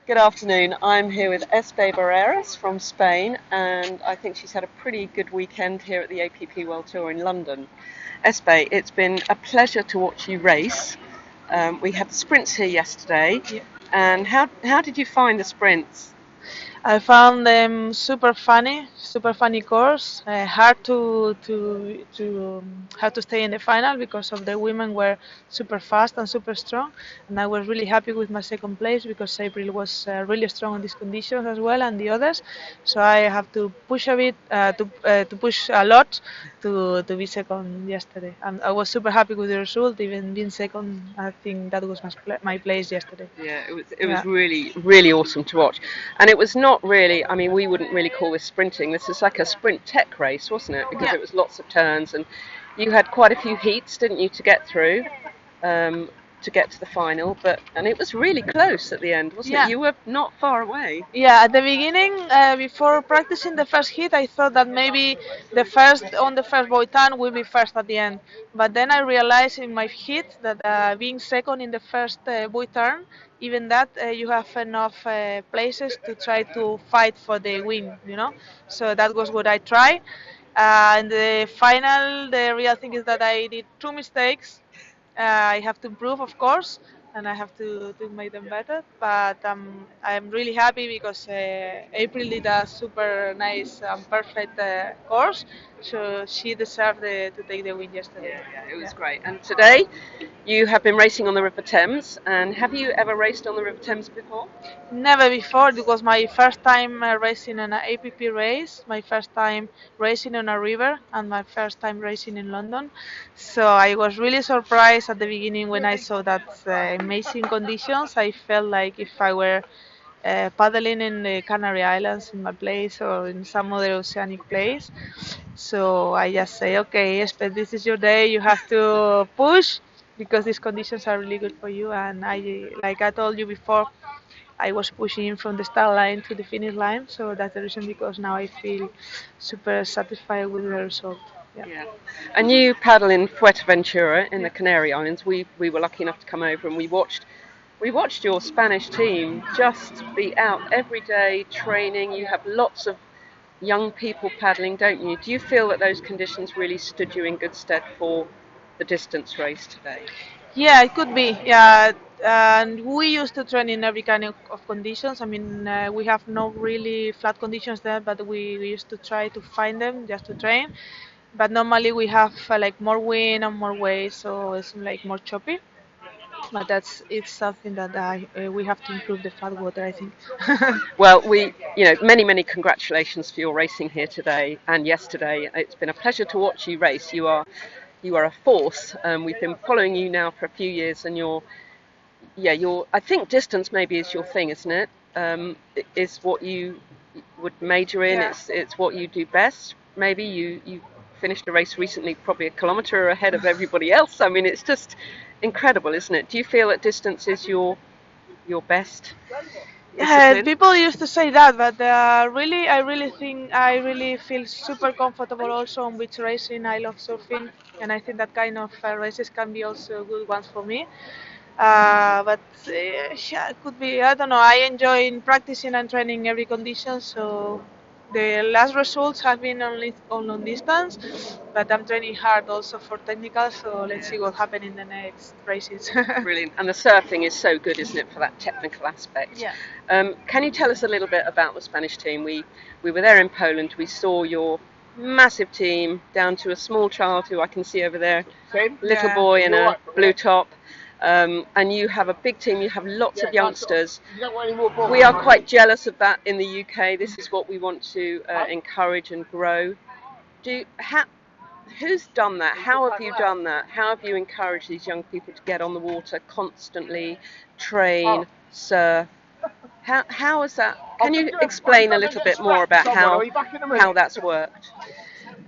Good afternoon. I'm here with ESPE Barreras from Spain, and I think she's had a pretty good weekend here at the APP World Tour in London. ESPE, it's been a pleasure to watch you race. We had the sprints here yesterday, Yeah. and how did you find the sprints? I found them super funny course. Hard to stay in the final because of the women were super fast and super strong, and I was really happy with my second place because April was really strong in these conditions as well, and the others. So I have to push a bit, to push a lot to be second yesterday, and I was super happy with the result. Even being second, I think that was my place yesterday. Yeah, it was Yeah. really awesome to watch, and it was not really. I mean, we wouldn't really call this sprinting. This is like a sprint tech race, wasn't it? Because Yeah. it was lots of turns, and you had quite a few heats, didn't you, to get through, um, to get to the final. And it was really close at the end, wasn't it? Yeah. You were not far away. Yeah, at the beginning, before practicing the first hit, I thought that maybe the first boy turn will be first at the end. But then I realized in my hit that being second in the first boy turn, even that you have enough places to try to fight for the win, you know. So that was what I tried. In the final, the real thing is that I did two mistakes. I have to improve, of course, and I have to make them better. But I'm really happy because April did a super nice and perfect course, so she deserved to take the win yesterday. Yeah, it was Yeah. great. And today, you have been racing on the River Thames. And have you ever raced on the River Thames before? Never before. It was my first time racing in an APP race, my first time racing on a river, and my first time racing in London. So I was really surprised at the beginning when I saw that amazing conditions. I felt like if I were paddling in the Canary Islands in my place or in some other oceanic place. So I just say, okay, Espe, this is your day. You have to push because these conditions are really good for you. And like I told you before, I was pushing from the start line to the finish line. So that's the reason because now I feel super satisfied with the result. Yeah. Yeah. And you paddle in Fuerteventura in the Yeah. Canary Islands. We were lucky enough to come over and we watched your Spanish team just be out every day training. You have lots of young people paddling, don't you? Do you feel that those conditions really stood you in good stead for the distance race today? Yeah, it could be. Yeah, and we used to train in every kind of conditions. I mean, we have no really flat conditions there, but we used to try to find them just to train. But normally we have like more wind and more waves, so it's like more choppy. But it's something that we have to improve the flat water, I think. Well, many congratulations for your racing here today and yesterday. It's been a pleasure to watch you race. You are a force. We've been following you now for a few years, and I think distance maybe is your thing, isn't it? Is what you would major in. Yeah. It's what you do best. Maybe you finished a race recently, probably a kilometre ahead of everybody else. I mean, it's just incredible, isn't it? Do you feel that distance is your best discipline? People used to say that, but really, I really think I really feel super comfortable also on beach racing. I love surfing, and I think that kind of races can be also good ones for me. But yeah, it could be. I don't know. I enjoy in practicing and training every condition. So the last results have been only on long distance, but I'm training hard also for technical. So let's see what happens in the next races. Brilliant. And the surfing is so good, isn't it, for that technical aspect? Yeah. Can you tell us a little bit about the Spanish team? We were there in Poland. We saw your massive team down to a small child who I can see over there, little Yeah. boy in a blue top. And you have a big team. You have lots of youngsters. We are quite jealous of that in the UK. This is what we want to encourage and grow. Do ha, Who's done that? How have you done that? How have you encouraged these young people to get on the water constantly, train, surf? How is that? Can you explain a little bit more about how that's worked?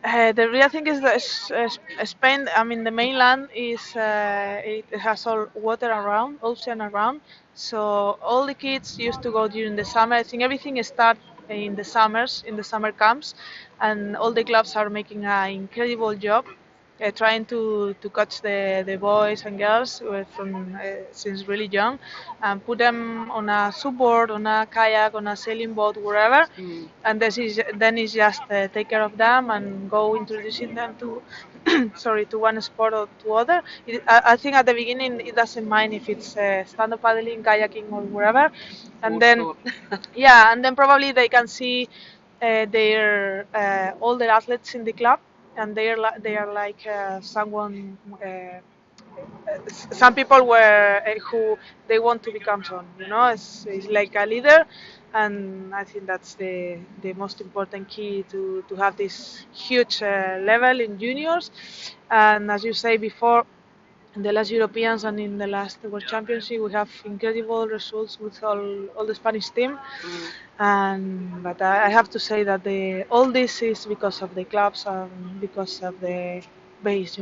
The real thing is that Spain, I mean, the mainland it has all water around, ocean around. So all the kids used to go during the summer. I think everything starts in the summers, in the summer camps, and all the clubs are making an incredible job trying to catch the boys and girls from since really young, and put them on a support, on a kayak, on a sailing boat, wherever. Mm. And then is just take care of them and go introducing them to sorry, to one sport or to other. I think at the beginning it doesn't mind if it's stand-up paddling, kayaking, or wherever, and Water then sport. yeah, and then probably they can see their all the athletes in the club, and they are like someone. Some people were who they want to become some. It's like a leader, and I think that's the most important key to have this huge level in juniors. And as you say before, in the last Europeans and in the last World Championship, we have incredible results with all the Spanish team. Mm. And but I have to say that all this is because of the clubs and because of the base.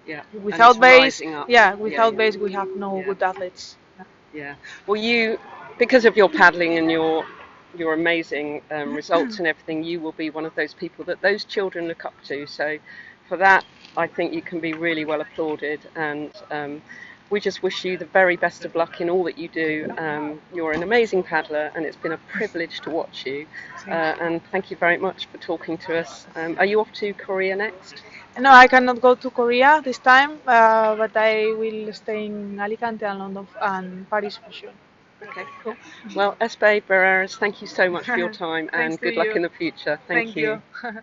Yeah, and it's Without base, rising up. yeah, Yeah, without base we have no yeah, good athletes. Yeah. yeah. Well, you, because of your paddling and your amazing results and everything, you will be one of those people that those children look up to. So, for that, I think you can be really well applauded, and we just wish you the very best of luck in all that you do. You're an amazing paddler, and it's been a privilege to watch you. And thank you very much for talking to us. Are you off to Korea next? No, I cannot go to Korea this time, but I will stay in Alicante and London and Paris for sure. Okay, Yeah. cool. Well, ESPE Barreras, thank you so much for your time, Thanks and to good luck you. in the future. Thank Thank you. you.